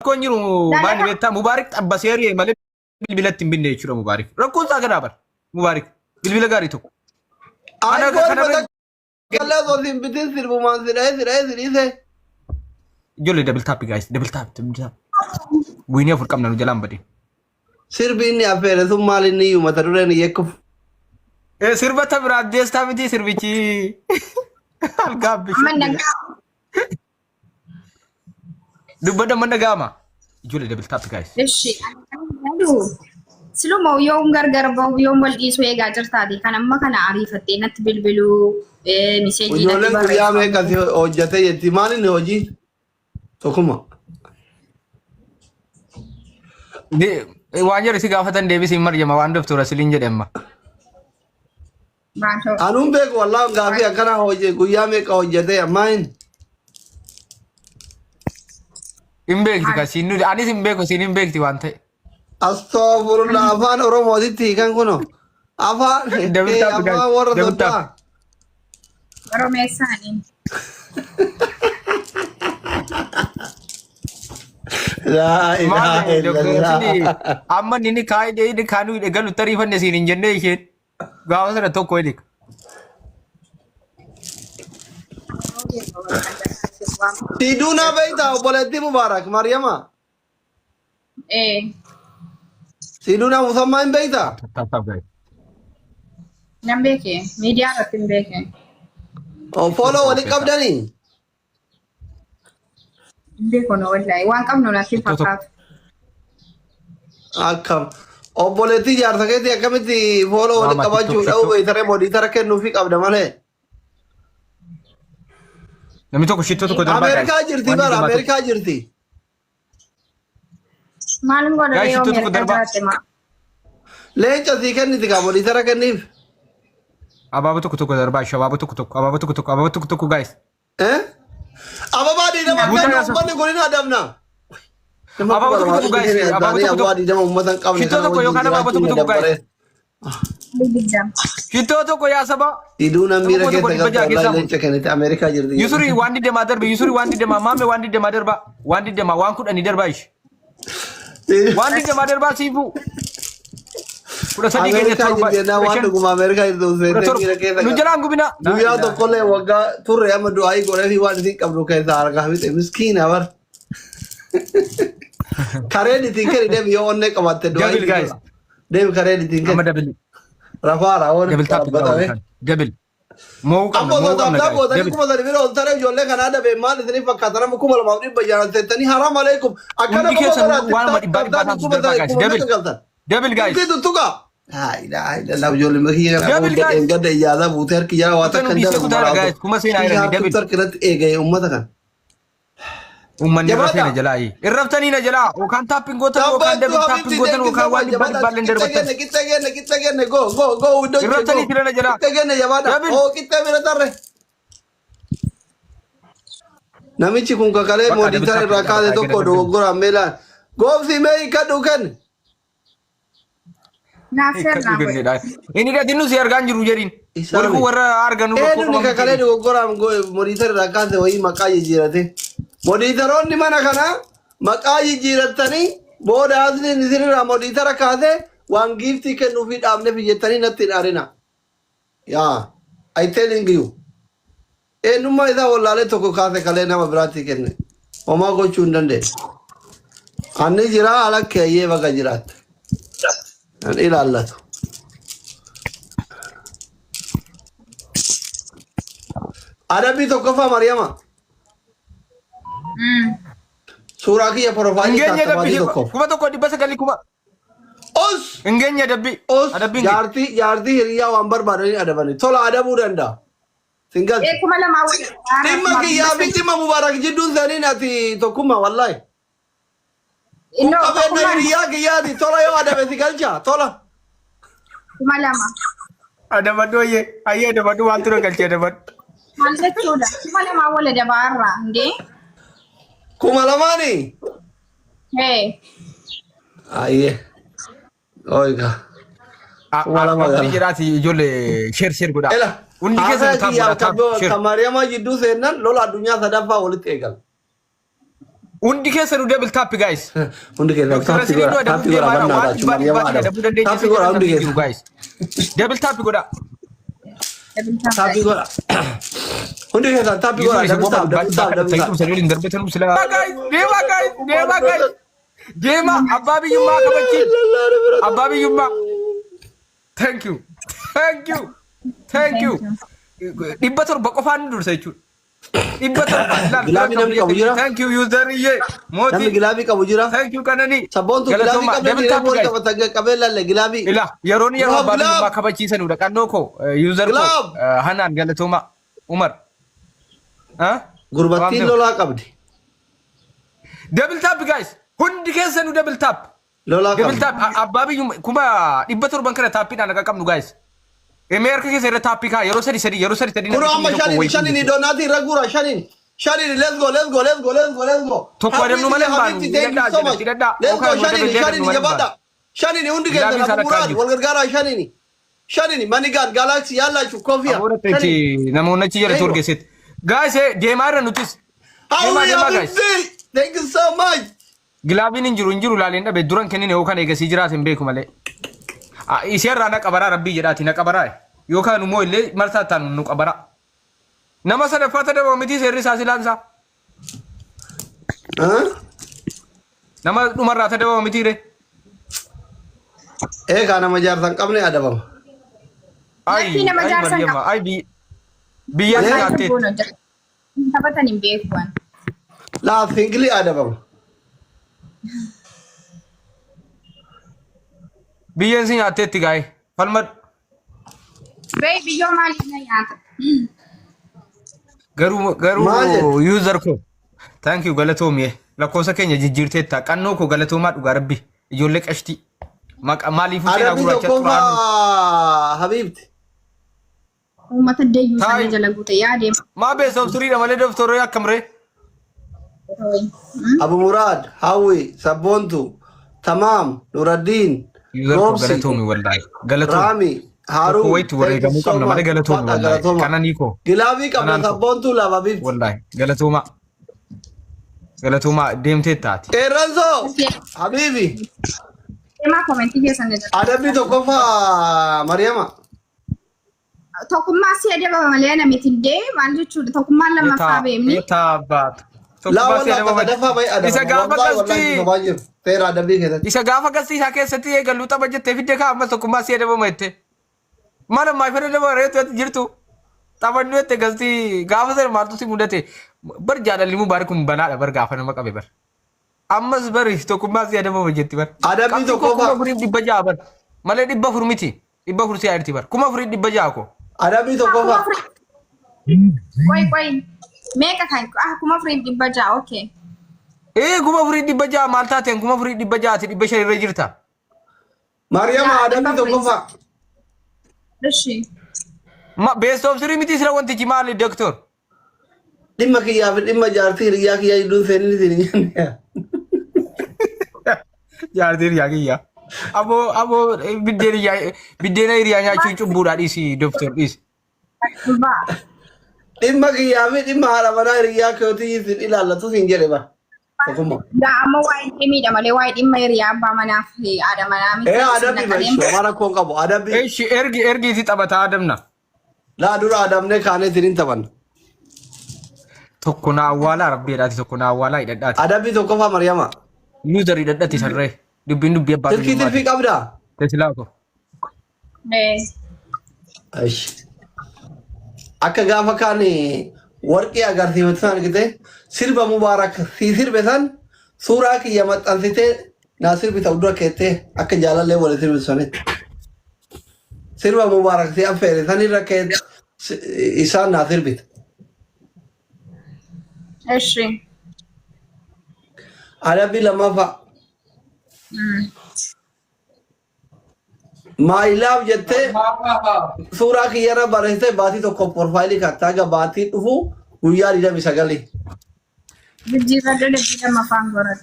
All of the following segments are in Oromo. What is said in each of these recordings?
rakkoon jiru maal beektaa Mubaarik xabbaseerii malee bilbilatti hin binne jechuudha Mubaarik. Rakkoon isaa kana bar Mubaarik bilbila gaarii tokko. Ana kana kala gosin bitin sirbu man sirai. Ijoollee double tap guys double tap. Wiinii afur qabna nu jalaan badee. Sirbi inni affeere sun maal inni iyyuu mata dureen yeekkuuf. Sirbata biraa deestaa miti sirbichi. Algaabbishi. Dubbada mana gama. Ijoollee double tap guys. Eshi. Siluma yoom gargar bahu yoom wal dhiisuu eegaa jirtaati. Kan amma kana ariifattee natti bilbiluu miseejii natti barreessu. Ijoolleen guyyaa meeqas hojjatee jetti maal inni hojii? Tokkuma. Waan jedhu si gaafatan deebisii marjama waan doftu rasiliin jedhama. Anuun beeku wallaahi gaafii akkana hojii guyyaa meeqa hojjatee ammaan. Hin beekti kasiin nuti anis hin beeku siin hin beekti waan ta'e. Astaghfirullah afaan Oromootitti kan kuno afaan warra doddaa. Oromeessaaniin. Amma nini kaayidee inni kaanuu eegalu tariifanne siin hin jennee isheen gaafa sana tokko edika. Tiduna beektaa obboleettii Mubaarak Maryama. Tiduna musammaa hin beektaa? Nan beeke miidiyaa irratti hin beeke. Follow wali qabdanii? Beekono wallahi waan qabnu natti fakkaatu. Akkam obboleettii jaarsa keetii akkamitti follow wali qabachuu dha'u beeytaree mooditara kennuufii qabda malee. Namni tokko shittoo tokko darbaa Ameerikaa jirti bara Ameerikaa jirti. Maalin godha yoo Ameerikaa jiraate maa? Leenca sii kenniti kaa mooditara kenniif. Abaaboo tokko darbaa ishee abaaboo tokko guys. Ababaa diidama kennu ummanni kun hin adamna. Abaaboo tokko guys. Ababaa diidama ummata hin qabne. Shittoo tokko yookaan abaaboo tokko guys. Shittoo tokko yaa sabaa. Tiduna miira keessa galtaa leenca kenniti Ameerikaa jirti. Yusuri waan didemaa darbe Yusuri waan didemaa maame waan didemaa darba waan didemaa waan kudhanii darbaa ishee. Waan didemaa darbaa siifuu. Kudha sadii keenya torba. Waan dhuguma Ameerikaa jirtu nu jalaan gubina. Guyyaa tokkollee waggaa turre amma du'aayii godhee fi waan isin qabdu keessaa argaa fi miskiina bar. Kareen ittiin kenni deemi yoo onnee qabatte du'aayii. Deemi kareen ittiin kenni. Amma dabili. Rafaara waan dhaabbatame. Dabil. Moo qabna. Amma goota gootanii kuma sadi bira oltare ijoollee kanaa dhabe maal isiniif fakkaatan amma kuma lamaaf dhibba jaalan seettanii haraam aleekum. Akkana kuma sadaatti Dabil guys. Tuttuqa. Ila ijoollee makiyya kana gadda ijaaza buutee harki jala waa takka jala gumaraa. Kuma seenaa jirani dabil. Tarkirratti eegee uummata kan. Uummanni irra seena jalaa irraftanii na jalaa yookaan taappiin gootan yookaan dabil taappiin gootan yookaan waan dhibballeen darbatan. Qixxe genne go iddoo irraftanii tira na jalaa. Qixxe genne jabaadha. Qixxe bira tarre. Namichi kun kakalee mooditara irraa kaase tokko dogoggora meelaan. Goobsi mee hiikkadhu kenni. Ini dia dinu si argan jiru jedin. Warku warra argan nu ko. Ni kakalee dogoggora mooditara irraa kaase wayii maqaa jijjiirate. Mooditaroonni mana kana maqaa jijjiiratanii booda asliin isinirraa mooditara kaase waan giiftii kennuufii dhaabneef jettanii natti hin arina. Yaa, I telling you. Eenyummaa isaa wallaalee tokko kaase kalee nama biraatti kenne. Homaa gochuu hin dandeenye. Anni jiraa ala keeyyee baga jiraatte. An ilaallatu. Adabbii tokkoffaa Maryama. Suuraa kiyya profaayilii taatabaati tokko. Kuma tokko dhibba sagalii kuma. Os. Hingeenya adabbii. Os. Jaartii hiriyaa waan barbaadanii adabanii. Tola adabuu danda'a. Singal. Kuma lamaa waliin. Dhimma kiyyaa fi dhimma Mubaarak jidduun saniin ati tokkummaa wallaahi. Qabeenya hiriyaa kiyyaati tola yoo adabe si galcha tola. Kuma lama. Adabadhu ayyee adabadhu waan ture galchee adabadhu. Maal jechuudha? Kuma lamaa wal adabaarra hundee. Kuma lamaani? Ayyee. Oiga. Kuma lama gala. Jiraati ijoollee sheer godhaa. Ela. Hundi keessa taa'u. Ka Maryama jidduu seennan lola addunyaa sadaffaa walitti eegal. Undi keessa nu double tap guys. Hundi keessa taappi godha. Taappi godha banna dha cuma Mariama taappi godha hundi keessa guys. Double tap godha. Taappi godha. Hundi keessa taappi godha double tap. Guys. Dema Ababi Yuma kabachi. Ababi Yuma. Thank you. Dibbator bakofan dur sechu. Dibbator. Gilabi namni qabu jira. Thank you user ye. Moti. Namni gilabi qabu jira. Thank you kanani. Sabontu gilabi qabu jira. Moti qabela le gilabi. Ila yeroni yeroo Ababi Yuma kabachi sanu da kanno ko user ko Hanan galatoma Umar. Ha? Gurbatti lola qabdi. Double tap guys. Hundi keessa nu double tap. Double tap Ababi Yuma kuma dibbator bankara tapina naga qabnu guys. America ke sere topic ha yero sari Kuro amma shani donati ragura shani let's go Tokko dem nu malen banu let's go shani jabada shani undi ke na murad wal gargara shani manigan galaxy yalla chu kofia shani namona ci yere turge set guys demara nutis guys thank you so much Gilabin injiru lalen da be duran kenine o kan egasi jiraten be kumale isherra na qabara rabbi jedati na qabara yo kanu mo ile marsatan nu qabara nama sada fata da miti serri sasilansa nama dumar rata da miti re kana majar san qabne adabam ai biya ate tabatan imbe kwan la singli adabam biyen sin ate tigay falmat baby yo mali na yata garu user ko thank you galatomi la kosa kenya jijirte ta kanno ko galatoma duga rabbi ijolle qashti mali fu tira gura chatwa habibti umata deyu sane jalaguta yade ma be so suri da male doftoro yakamre Abu Murad Hawi Sabontu Tamam Nuruddin galatomi wallahi galatomi Rami Haru wait wore gamu kam na male galatomi wallahi kanani ko Gilabi kam Sabontu la babib wallahi galatoma demte tati Ranzo Habibi ema commenti ke sane adabi to kofa Mariama Tokuma si adaba malena mitinde manju chu tokuma la mafabe mni tabat la wala dafa bai adaba isa gafa gasti tera adabi ke isa gafa gasti hake sati e galuta bajete fidde ka amma tokuma si adaba mette mana mai fere da bare to jirtu tabannu te gasti gafa sar martu si mudate bar jada limu barakum bana da bar gafa na makabe bar amma bari tokuma si adaba bajete bar adabi to kofa furi dibba jabar male dibba furmiti dibba fursi arti bar kuma furi dibba jako adabi to kofa Koi meka kan kuma free dibaja okay kuma free dibaja malta ten kuma free dibaja ti dibba shari rejirta Mariama adabi to kofa dashi ma best of three miti sira wanti mali doctor dimma kiya dimma jarti riya kiya idun fenni diniyan jarti riya kiya abo bidena riya nya cucu buda disi doctor dis ba dimma kiya dimma hala mana riya ko ti sin ilalla to sin jere ba kuma da amma wai dimi da male wai dimma riya ba mana fi adama na mi adabi ba shi mara ko ngabo adabi shi ergi ti tabata adamna la dura adam ne kane tirin taban tokkuna wala rabbi dati tokkuna wala idadati adabi to kofa Mariama user idadati sarre dubbi abba tilki qabda tesilako aish akka gafa kane warqi agarti watan gite sirba mubarak si sirbe san sura ki yamatan site nasir bi tawdura kete akka jalale wala sirbe sonet sirba mubarak si afere sani raket isa nasir bit eshi arabi lama fa My love jette sura ki yara barete baati to ko profile ka taga baati tufu guyari da bisagali jijira de bila mafangorat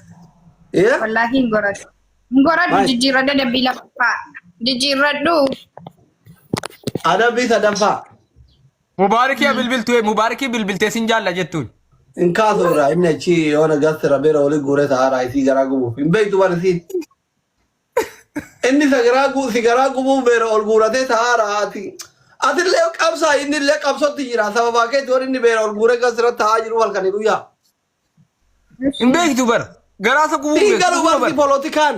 wallahi ngorat jijira de bila pa jijira do ada bi sadafa mubaraki bilbil te sinjalla jettu Inkaasura inni achi yoona gastira bira oli guure ta'aara isii garaa gubuuf hin beektu bara isiin. Inni sigaraa gubuuf bira ol guuratee ta'aara ati. Atillee qabsaa inni illee qabsotti jira sababaa keetti warri inni bira ol guuree gastira ta'aa jiru halkanii guyyaa. Hin beektu bara. Garaasa gubuuf beektu. Dhiigalu barti polotikaan.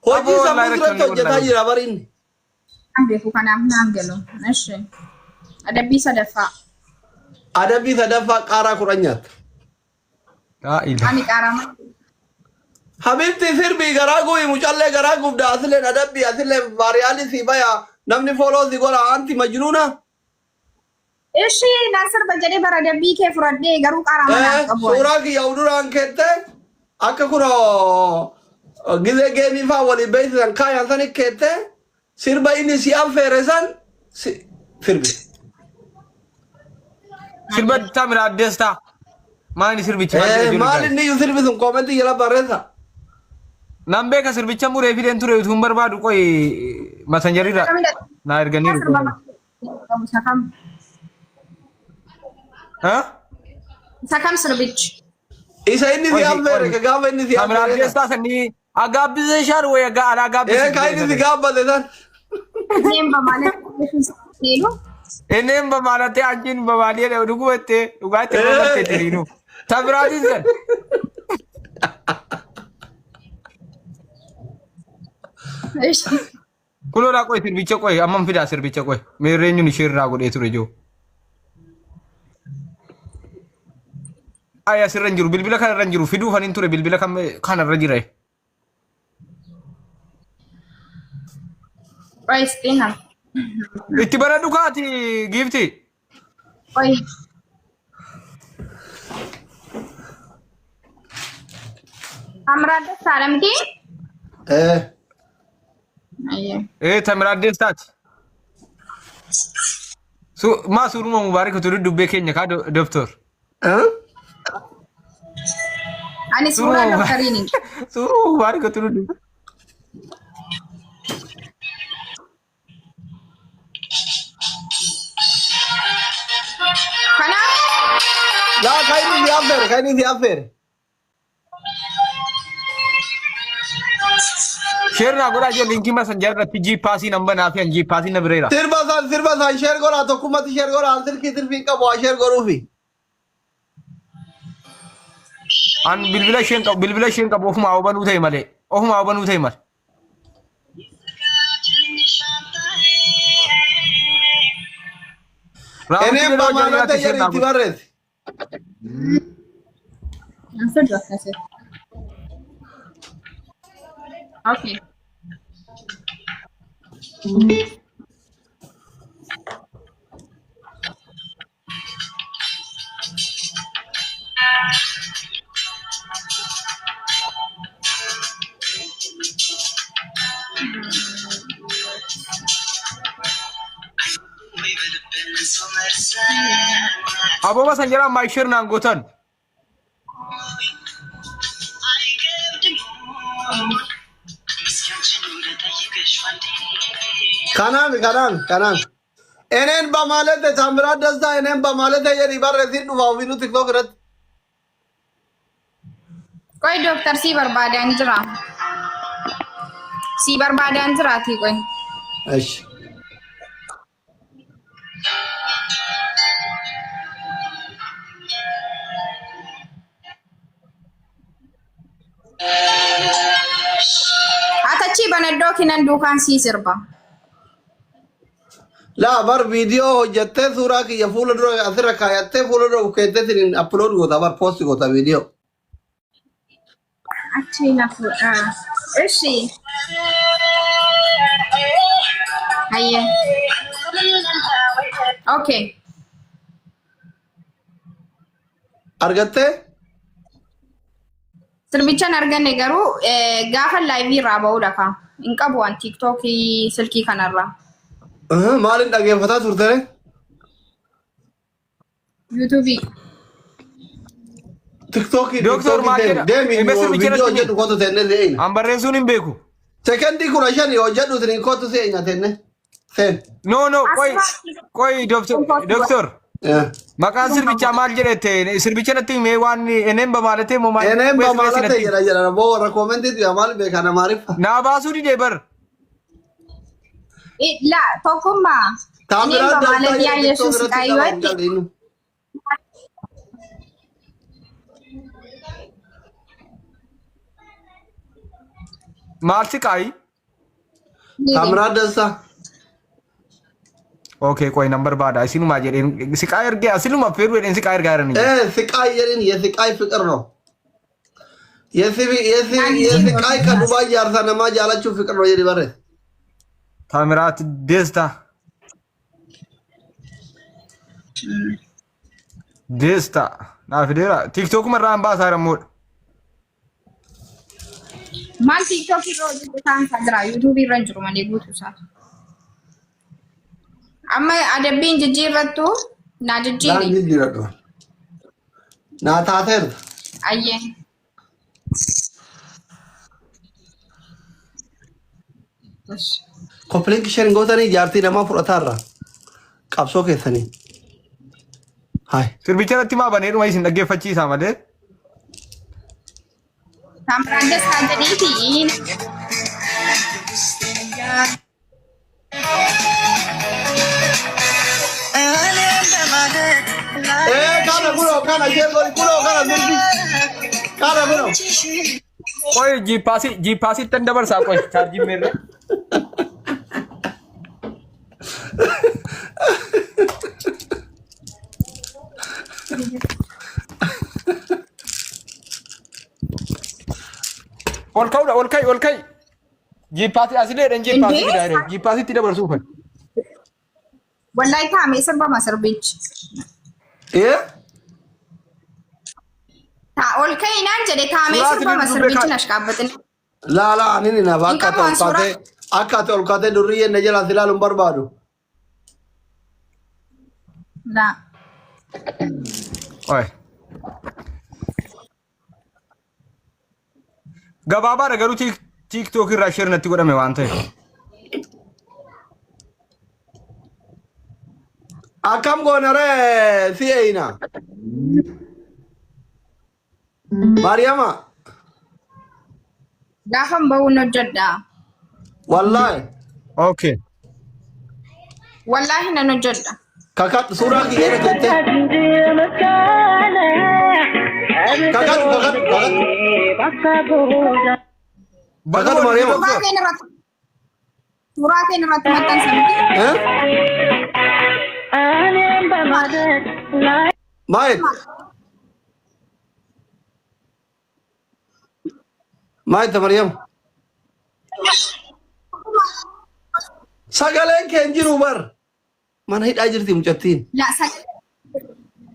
Hojii sammuu irratti hojjetaa jira bari inni. Beeku kanaaf naan galu. Eshi. Adabbii sadaffaa. Adabbii sadaffaa qaaraa kudhan nyaata. Ani qaarama. Habibti sirbii garaa gubii mucallee garaa gubdaa asileen adabbii asileen baariyaalii si baya namni fooloo si godha anti majnuuna. Eshi naan sirba jedhee bara adabbii kee fudhadhee garuu qaarama naan qabu. Suuraa kiyya uduraan keette akka kunoo gizee geemii faa walii beeksisan kaayaan sani keette sirba inni si affeere san sirbi. Sirba Tamira Desta. Maali sirbicha? Maali inni iyyuu sirbi sun koomentii jala barreessa. Nan beeka sirbicha muree fideen ture utuun barbaadu qoy masanjariirra naa erganiiru. Sakam sirbichi. Isa inni si affeere gaafa inni si affeere. Tamira Desta sanii agaabbisee shaar wayii agaabbisee. Kan inni si gaabbate san. Nemba malee seenu. Eneen bamaalate anjiin bamaalee dhugubatte dhugaatti bamatte tiriinu. Tamiraatiin san. Kuloodhaa qoy sirbicha qoy amman fidaa sirbicha qoy meerreenyuun isheerraa godhee ture joo. Aya sirra hin jiru bilbila kanarra hin jiru fiduu faniin ture bilbila kanarra jira. Raistina. Itti bara dhukaati giifti. Oi. Amrad Salamti? Tamira Destaati. Maa suuruma mubaarak turu dubbee keenya kaa doktor. Ani suuraa doktariini. Suuruma mubaarak turu dubbee. Kana? Laa kan inni si affeere. Sheerraa godhaa jiru linkii masanjara irratti jiippaasii nan banaa fi jiippaasii na bireera. Sirba san sheer godhaa tokkummatti sheer godhaa sirbii qabu waa sheer godhuufi. An bilbila isheen qabu ofuma hawwanuu ta'e malee ofuma hawwanuu ta'e malee. Eneen bamaalata jedhu itti barreessi. Anfadhu akkasii. Okay. Aboo masanjara ammaa isheen naan gootan. Kanaan. Eneen bamaalata Tamira Desta eneen bamaalata jedhi barreessin dhufa ofiinu TikTok irratti. Koi doktor si barbaadaan jira. Si barbaadaan jiraati koi. Ashi. Atachi banadoo kinan duukaan si sirba. Laa bar viidiyoo hojjettee suuraa kiyya fuula dura asirra kaayattee fuula dura bukeettee sinin upload goota bar post goota viidiyoo. Achi na fuudha. Ishi. Hayya. Okay. Argattee? Sirbichaan arganne garuu gaafa laayivii irraa ba'uudha ka. Hin qabu waan tiiktookii silkii kanarraa. Maaliin dhageeffataa turte? Yuutuubii. TikTokii Doktor Maajeda. Deemi viidiyoo hojjedhu kootu tenne se'ina. An barreessuun hin beeku. Sekendii 15 hojjedhu tinin kootu se'ina tenne. Sen. No, qoy doktor. Maqaan sirbichaa maal jedhette? Sirbicha natti himee waan eneen bamaalate moo maal? Eneen bamaalate jira boo warra koomentii yaa maal beekana maarifa. Naa baasuu didee bar. La tokkummaa. Taamiraa Bamaalee biyyaa Yesuus qayyootti. Maal si qaayi? Taamiraa dansaa. Okay, koy number baada. Isinuma jedheen si qaay ergee asiluma feeru jedheen si qaay ergaa jirani. Siqaay jedhin siqaay fiqir ነው የሲቃይ ከዱባይ ያርሳ ነማ ጃላችሁ ፍቅር ነው የዲበረ ታምራት ደስታ ናፍዴራ ቲክቶክ መራን ባሳረሞ ማል ቲክቶክ ይሮጅ ታንሳግራ ዩቲዩብ ይረንጅሩ ማን ይጉቱሳ አማ አደቢን ጅጅረቱ ና ጅጅሪ ና ታተር አየ ኮፕሊንግ ሼሪንግ ጎተኒ ጃርቲ ነማ ፍሮታራ ቀብሶ ከሰኒ ሃይ ስርቢቸረቲ ማ በኔሩ ማይሲን ደገፈቺሳ ማለ ታምራደስ ታጀዲቲ kana jegori kulo kana durbi kana bro koy jipasi tan dabarsa koy charji mere olkai jipasi asile dan jipasi dare jipasi tidak bersufan wallahi kame sabba masarbich ta olkai nan jade kame sabba masarbich nashkabatin la anini na bakate akate olkate durriye najala zilalum barbadu la oy gababa ነገሩ ቲክቶክ ራሽር ነቲ ጎደመ ዋንተ akam gonare fiina mariama gafam bawuno jodda wallahi okay wallahi nano jodda kakat sura ki yere kete kakat mariama sura ke narat matan samti Maet Mariam. Sagalen kenjiru bar. Mana hid ajirti mucatin. La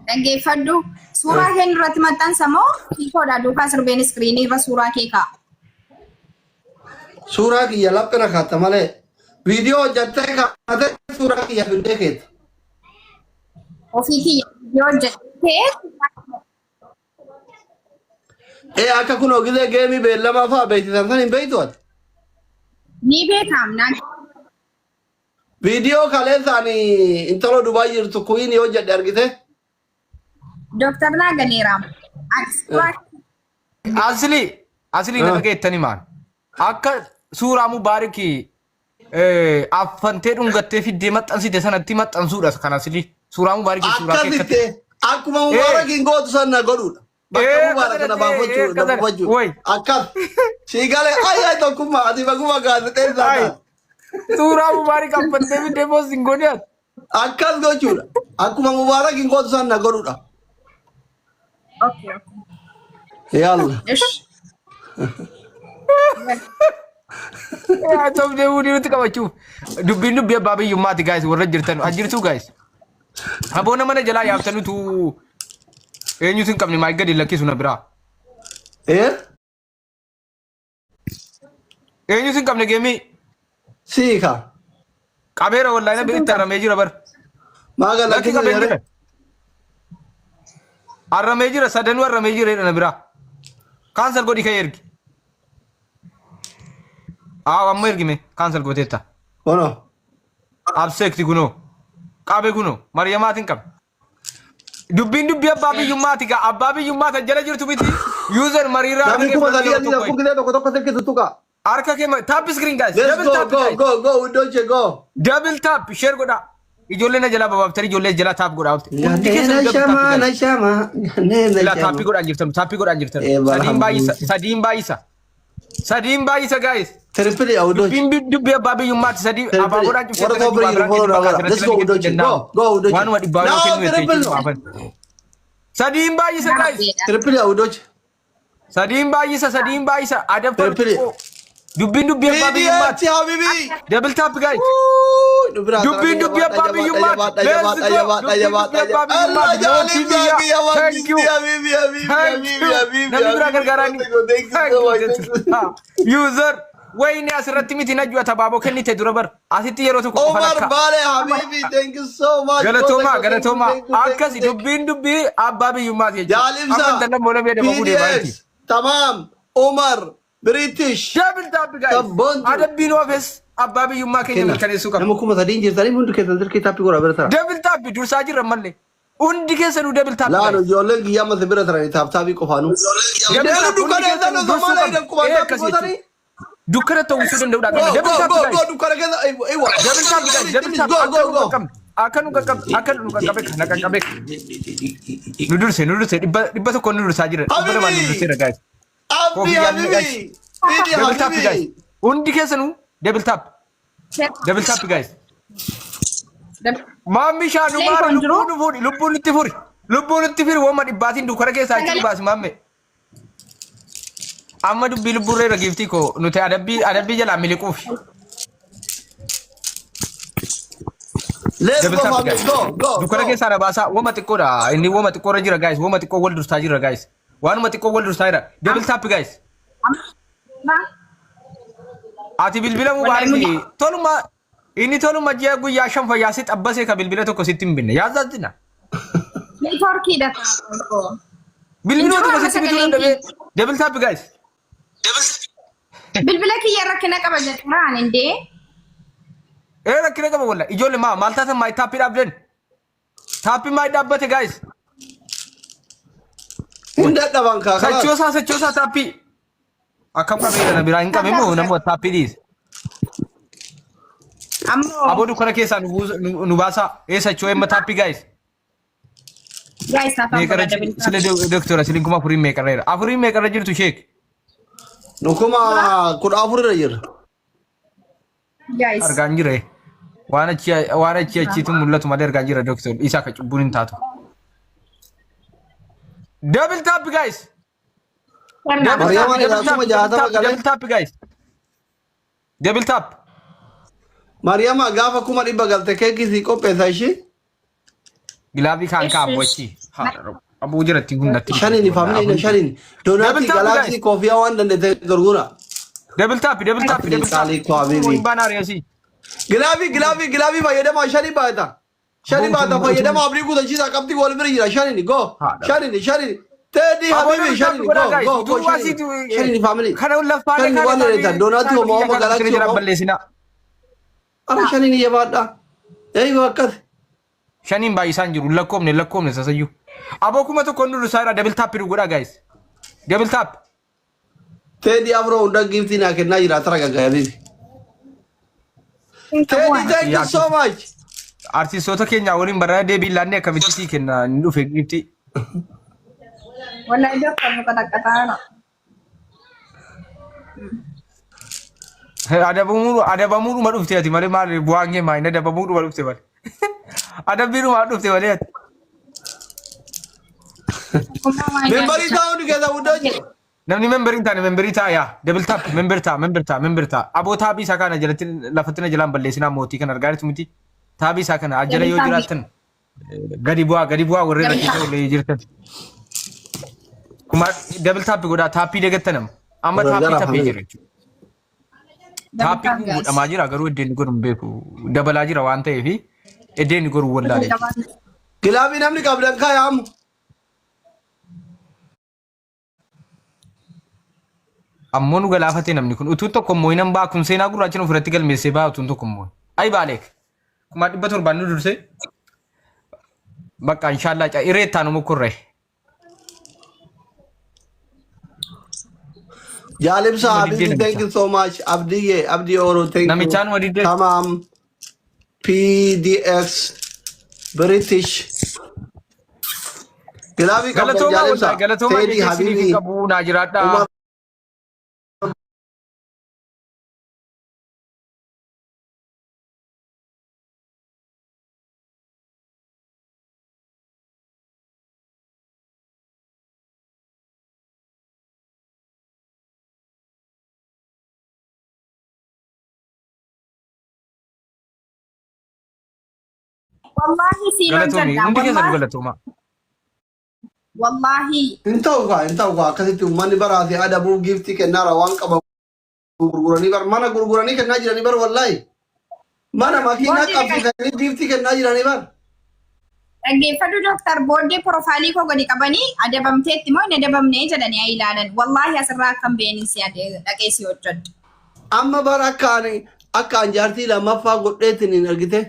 dhaggeeffadhu suuraa keen irratti maxxansamoo hiikoodha duukaa sirbeen iskiriinii irra suuraa kee kaa'a. Suuraa kiyya laphina kaata malee viidiyoo hojjattee kaate suuraa kiyya fidee keeti. Ofii kiyya viidiyoo hojjattee akka kun ogile geemii beellamaa fa'aa beeksisan san hin beektu ati. Ni beekamnaan. Viidiyoo kaleessaan intalo Dubaay jirtu kuyiin yoo jedhe argite. Dooktar Naaganeeraam. Asli nama geettani maan. Akka suuraa Mubaariki affantee dhungattee fiddee maxxansite sanatti maxxansuudha kan asli. Suuraa Mubaariki suuraa keessatti. Akkasitti akkuma Mubaarakiin gootu sana godhuudha. Bakka Mubaaraka na baafachuu. Akkas. Shigalee ayyaa tokkummaa ati baguma gaazexeessaa. Suuraa Mubaarak affantee fiddee boosiin godhaat. Akkas gochuudha. Akkuma Mubaarakiin gootu sana godhuudha. Okay. Yalla. Tom de wudi nuti qabachuuf dubbiin dubbii abbaa biyyummaati guys warra jirtan ajirtu guys. Aboona mana jalaa yaabtanutu eenyutu hin qabne maal gadi lakkisu na biraa. Eenyutu hin qabne geemii. Siika. Qabeera wallahi na biritti arramee jira bar. Maaga lakkisu jira. Arramee jira sadanuu arramee jira na biraa. Kaansal godhi ka'ee ergi. Amma ergime kaansal gooteetta. Kono. Abseekti kunoo. Qabe kunoo. Mariyamaatiin qabe. Dubbiin dubbii abbaa biyyummaati gaa abbaa biyyummaata jala jirtu miti user mariirraa Namni kuma sadii adii tokko gidee tokko silki tuttuqa. harka kee tap screen guys Let's double tap guys go Udoche go. double tap share godha ijoollee na jala babaaftari ijoollee jala tap godha Na shama. la tap godha jirtan sadiin baay'isa guys Triple ya Udoche. dubbiin dubbii abbaa biyyummaati sadii abbaa godha Let's go Udoche. Go Udoche. waan wadi baay'oo kennu yettee sadiin baay'isa guys Triple ya Udoche. sadiin baay'isa adabta Triple. dubbiin dubbii abbaa biyyummaati Habibi. double tap guys dubbiin dubbii abbaa biyyummaati namni biraa gargaaranii user wayni asirratti miti najjua tabaaboo kennite dura bar asitti yeroo tokko qofa Omar lakka Bale Habibi, thank you so much. galatoomaa akkasi dubbiin dubbii abbaa biyyummaati Jaalim jechuudha sa. amma dandan boona beedama fuudhee baay'ati PDS. Tamam. Omar. British. double tap guys Sabboontu. adabbiin oofes abbaa biyyummaa keenya mirkaneessuu qaba Nama kuma sadiin jirtanii hundi keessan silkii taappii godha bira tara. double tap dursaa jirra malee hundi keessanuu double tap Laano ijoolleen guyyaa mata bira taranii taappii qofaanuu. Deemu dukkana eessaan osoo malee hidhan qubaan taappii godhanii. dukkana ta'uu danda'uudha Go double tap go guys go dukkana keessa eewa. double tap guys double tap akka nu qaqqabe kana qaqqabe nu durse dhibba tokko nu dursaa jira dhibba lamaan nu durseera guys Abdi Habibi. Pidi double tap guys Habibi. hundi keessanuu double tap guys maammi shaanu maara lubbuun itti furi wama dhibbaatiin dukkana keessaa achi baasi maamme amma dubbii lubburree ragiiftii ko nuti adabbii jalaa miliquuf Let's go family. Go. dukkana keessaa na baasaa wama xiqqoodha inni wama xiqqoorra jira guys wama xiqqoo wal dursaa jira guys waanuma xiqqoo wal dursaa jira double tap guys ati bilbila mubaariki toluma inni toluma ji'a guyyaa shan fayyaasi xabbasee ka bilbila tokko sitti hin binne yaazaatina Networkiidha. bilbila tokko sitti bituu danda'e double tap guys Bilbila kiyya rakkina qaba jechuudhaan indee. rakkina qaba walla ijoollee maal taatan maay taappii dhaabden taappii maay dhaabbate guys Hunda dhaban kaakala. Sochoosaa taappii akkam qabeera na biraa hin qabe moo namoo taappii dhiise Ammoo aboo dukkana keessaa nu baasaa sochoo emma taappii guys guys meeqarra sile doktora silin kuma afuriin meeqarreera afuriin meeqarra jirtu sheek Nukuma kudha afurra jira. guys argaan jire waan achi achiitu mul'atu malee argaan jira doktor isaa ka cubbuun hin taatu double tap guys double tap guys double tap Mariama gaafa kuma dhibba galte keekii si qopheessa ishee. gilaabii kaan kaabbochi abuu jiratti hundatti Shaniini faamiliin shaniini. Doonatii galaksii koofiyaa waan dandeetee gurgura. double tap Saalii koo habibi. bana reesi Gilaabii fayyadamaa shanii baata. Shanii baata fayyadamaa abrii guutashiisaa qabxii wal bira jira shaniini go. Shaniini. Teddy habibi shaniini go shaniini faamilii. kana lafaale Shaniini waan dheereetan doonatii homaa galaksii homaa. balleessina Ara shaniini yabaadha. Eeyyuu akkas. shaniin baay'isaan jiru lakkoomne sasayyuu aboo kuma tokko nu dursaadha double tap godha guys double tap Teddy Afro hunda giftii naa kennaa jira tara gaggaa habibi. Teddy thank you so much. artistoota keenya waliin barraa deebii laannee akkamitti sii kenna ni dhufe giftii wallahi doktor nu kadhaqataara. adabamuudhuma dhufte ati malee maal bu'aangee maayina adabamuudhuma dhufte malee adabbiidhuma dhufte malee ati Membarii taa'uu ni keessa hundooji. namni memberii ta'a yaa double tap member ta'a aboo taabii isaa kana jalatti lafatti na jalaan balleessinaa mootii kan argaa jirtu miti taabii isaa kana ajjala yoo jiraattan gadi bu'aa warreen rakkisoo illee jirtan kuma double tap godhaa taappii deeggattanam amma taappii taphee jira jechuudha. Taappii godhamaa jira garuu iddeen godhu hin beeku dabalaa jira waan ta'eef iddeen godhu wallaalee. Gilaabii namni qabdan kaayaamu. Ammoo nu galaafatee namni kun utuu tokko immoo hin baa kun seenaa gurraachin ofirratti galmeessee baa utuun tokko immoo ayi baaleek kuma 700 nu durse በቃ ኢንሻአላህ ኢሬታ ነው ሙኩሬ Jalibsa, Abdi, thank you so much. Abdi Oro, thank you. Namichaan wadide. Tamam. PDX, British. Gilabi ka po, Jalibsa. Teddy Habibi. Kabu Najirata. Wallahi sino Galatumi. jadda. Hindi ka galatuma. Wallahi. Intaw ka kasi tumani barati ada bu gifti kenna rawang ka gurgurani bar mana gurgurani kenna jirani bar wallahi. Mana makina kapitani gifti kenna jirani bar. Dhaggeeffadhu Dooktar booddee profaayilii koo gadi qabanii adabamteetti moo hin adabamnee jedhanii haa ilaalan. Wallahi asirraa akkam beeninsi dhaqee si hojjedhu. Amma bar akka anjaartii lammaffaa godheetiin hin argite.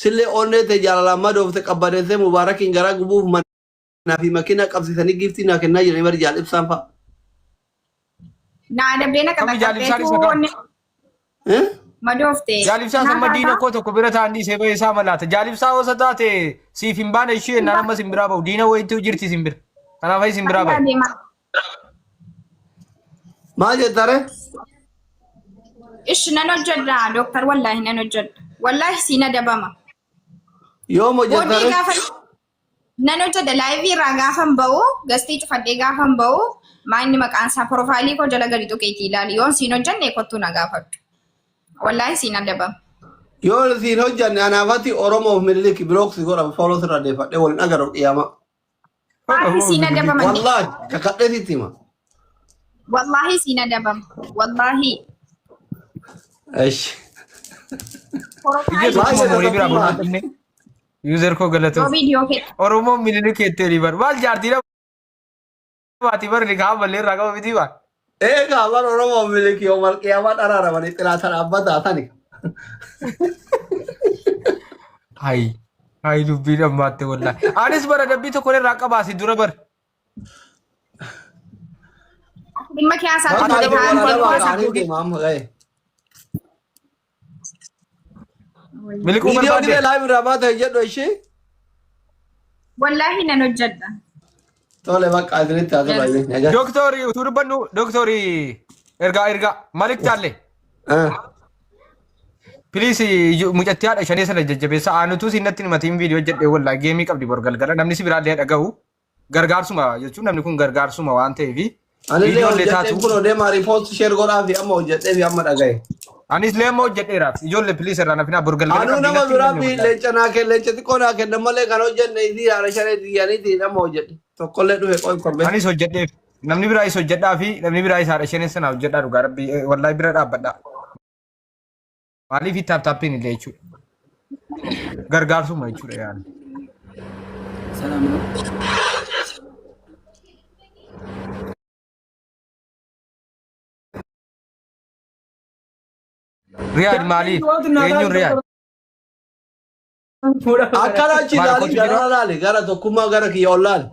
Sille onne te jalala madoofte qabbaneesse mubaarakiin gara gubuuf manaa fi makina qabsiisanii giftii naa kennaa jiranii bar jaalibsaan fa'a. Naa adabdee na qabaqqabbeetu madoofte. Jaalibsaa sama diina koo tokko bira taa'anii seeba isaa malaata. Jaalibsaa osa taate siif hin baane ishee naan amma simbiraa bahu. Diina wayiitu jirti simbira. Kanaaf ayi simbiraa bahu. Maal jettare? Ishi nan hojjedha Dooktar wallahi nan hojjedha. Wallahi siin adabama. Yoom hojjettare? Nan hojjedha laayivii irraa gaafan bahu gastii cufadhee gaafan bahu maanni maqaan isaa profaayilii koo jala gadi tuqeetii ilaali. Yoon siin hojjenne kottuu na gaafadhu. Wallahi siin adabama. Yoon siin hojjanne anaafatti Oromoof Miniliki birooksi godha fooloo sirra deeffadhee waliin agaru dhiyaama. Wallahi siin adabama. Wallahi kakadheetitti hima. Wallahi siin adabama. Wallahi. Esh. User ko galatu. Oromo Miniliki keettee bar. Maal jaartii baati bar liqaa mallee irraa qaba miti baa. Egaa bar Oromoof Miniliki yoo malqiyaama dhararamanii xilaataan abbataa tani. Hai dubbii dhammaatte wallahi. Anis bara dabbii tokko irraa qabaasi dura bar. Dhimma kiyaasaa Miliquu Video barbaade. ni live irraa baata jedhu ishee. wallahi nan hojjedha. Tole bakka asinitti haa ta'u. Doktori utuu dubbannu doktori ergaa malik taalle. Please mucatti haadha shanii sana jajjabeessa aanutu sinnatti himatiin viidiyoo jedhee wallaa geemii qabdi bor galgala namni si biraallee dhaga'u gargaarsuma jechuun namni kun gargaarsuma waan ta'eef Anillee hojjedhee kun odeemaa riipoostii sheer godhaa fi amma hojjedhee fi amma dhaga'e. Anis lee amma hojjedheeraaf ijoollee please irraa nafinaa bor galgala Anu nama biraa fi leenca naa kenna leenca xiqqoo naa kenna malee kan hojjenne isii haala shanee diyyaniitiin amma hojjedhe tokkollee dhufe qoy korbee. Anis hojjedheef namni biraa is hojjedhaa fi namni biraa is haadha shanee sana hojjedhaa dhugaa rabbi wallaahi bira dhaabbadhaa. Maaliif taaptaappiin illee jechuudha. Gargaarsuma jechuudha yaani. ሰላም ነው። Riyaad maaliif? Eenyuun Riyaad? Akkana achi ilaali gara laali gara tokkummaa gara kiyya ol laali.